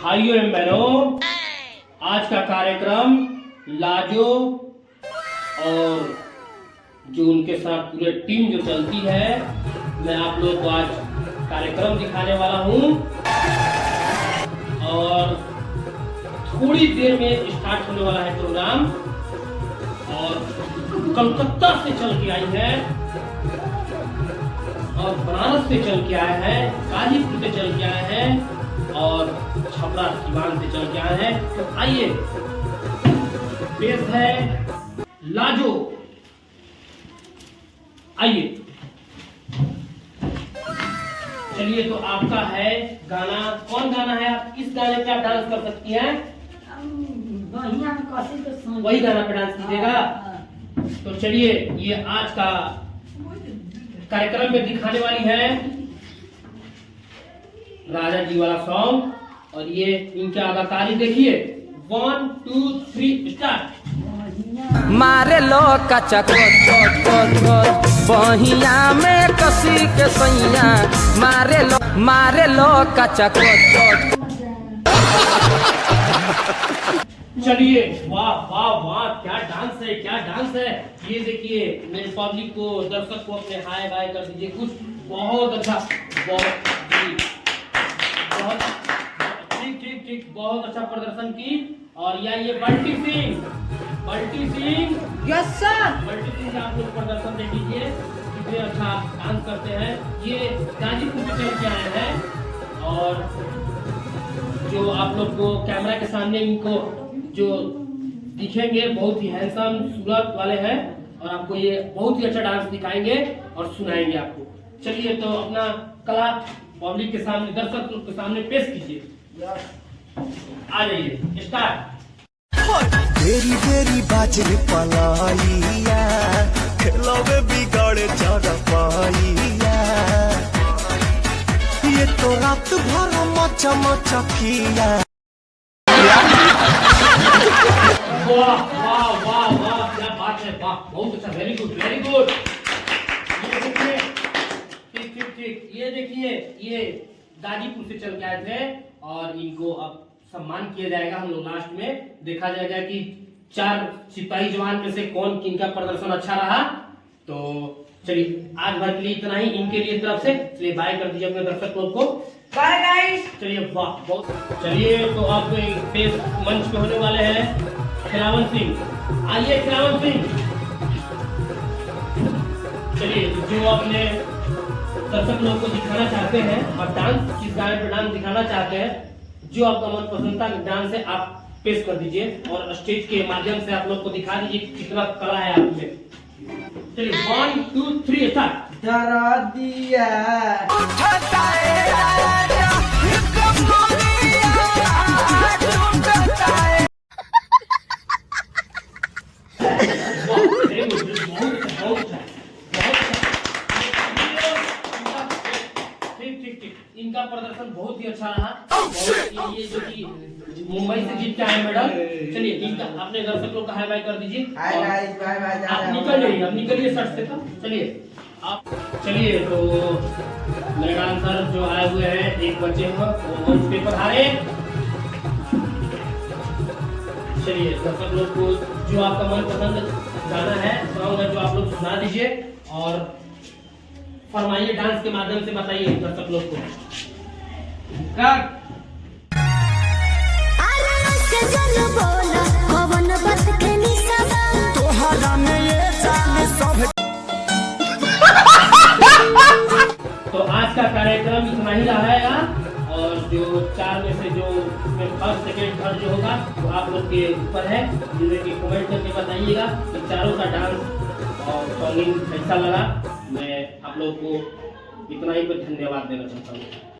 भाइयों एवं बहनों, आज का कार्यक्रम लाजो और जो उनके साथ पूरे टीम जो चलती है, मैं आप लोगों को आज कार्यक्रम दिखाने वाला हूं और थोड़ी देर में स्टार्ट होने वाला है प्रोग्राम। और कलकत्ता से चल के आई है और बनारस से चल के आया है, गाजीपुर से चल के आया है और छपरा सिवान से चल के आया है। तो आइए, पेश है लाजो। आइए, चलिए। तो आपका है गाना, कौन गाना है? आप किस गाने पे आप डांस कर सकती हैं? वही गाना पे डांस कीजिएगा। तो चलिए, ये आज का कार्यक्रम में दिखाने वाली है राजा जी वाला सॉन्ग। और ये इनके अदाकारी देखिए। 1 2 3 स्टार्ट। मारे लो कच्चा बहिया में कसी के सैया, मारे लो कच्चा। चलिए, वाह वाह वाह, क्या डांस है, क्या डांस है। ये देखिए, मेरे पब्लिक को, दर्शक को अपने हाय बाय कर दीजिए कुछ। बहुत अच्छा, बहुत ठीक ठीक ठीक, बहुत अच्छा प्रदर्शन की। और ये बल्टी सिंह, यस सर, बल्टी सिंह आप लोग प्रदर्शन देख लीजिए, कितने अच्छा डांस करते हैं। ये गाजीपुर से चल के आए हैं और जो आप लोग को कैमरा के सामने इनको जो दिखेंगे, बहुत ही हैंडसम सूरत वाले हैं और आपको ये बहुत ही अच्छा डांस दिखाएंगे और सुनाएंगे आपको। चलिए, तो अपना कला पब्लिक के सामने, दर्शक के सामने पेश कीजिए। आ जाइए, स्टार्ट। तेरी तेरी बाजरे पलाइया, खेलोगे बिगाड़े चारा पाइया, ये तो रात भर मचा मचा किया। वाह वाह वाह वाह, क्या बात है, वाह, बहुत अच्छा, वेरी गुड वेरी गुड। ये देखिए, ठीक ठीक ठीक, ये देखिए, ये गाजीपुर से चल के आए थे और इनको अब सम्मान किया जाएगा। हम लोग लास्ट में देखा जाएगा कि 4 सिपाही जवान में से कौन किनका प्रदर्शन अच्छा रहा। तो चलिए, आज भर के लिए इतना ही, इनके लिए तरफ से। चलिए, बाय कर दीजिए अपने दर्शक लोग को। Bye guys. चलिए, वाह, बहुत। चलिए, तो अब पेश मंच पे होने वाले हैं खिलावन सिंह। आइए खिलावन सिंह। चलिए, जो अपने दर्शक लोग को दिखाना चाहते हैं और डांस, किस गाने पे डांस दिखाना चाहते हैं, जो आपका मन पसंद का डांस है, आप पेश कर दीजिए और स्टेज के माध्यम से आप लोग को दिखा दीजिए कितना कला है आप में। चलिए, 1 2 3 स्टार्ट। डरा दिया इनका प्रदर्शन बहुत ही अच्छा रहा। और ये जो कि मुंबई से जीत के आए मेडल। चलिए, इनका अपने दर्शक लोग का हाय बाय कर दीजिए। Hi guys, bye bye. आप निकल जाइए, अब निकलिए सर से। तो चलिए आप, चलिए। तो मेरे डांसर जो आए हुए हैं, एक बच्चे हैं, वो मंच पे पधारे। चलिए, दर्शक लोग को जो आपका मन पसंद गाना है, सॉन्ग है, जो आप लोग सुना दीजिए और फरमाइए, डांस के माध्यम से बताइए दर्शक लोग को। तो आज का कार्यक्रम इतना ही रहेगा और जो 4 में से जो फर्स्ट सेकेंड थर्ड जो होगा वो आप लोग के ऊपर है, जिन्हें कि कमेंट करके बताइएगा कि चारों का डांस और सॉन्गिंग कैसा लगा। मैं आप लोग को इतना ही पर धन्यवाद देना चाहता हूँ।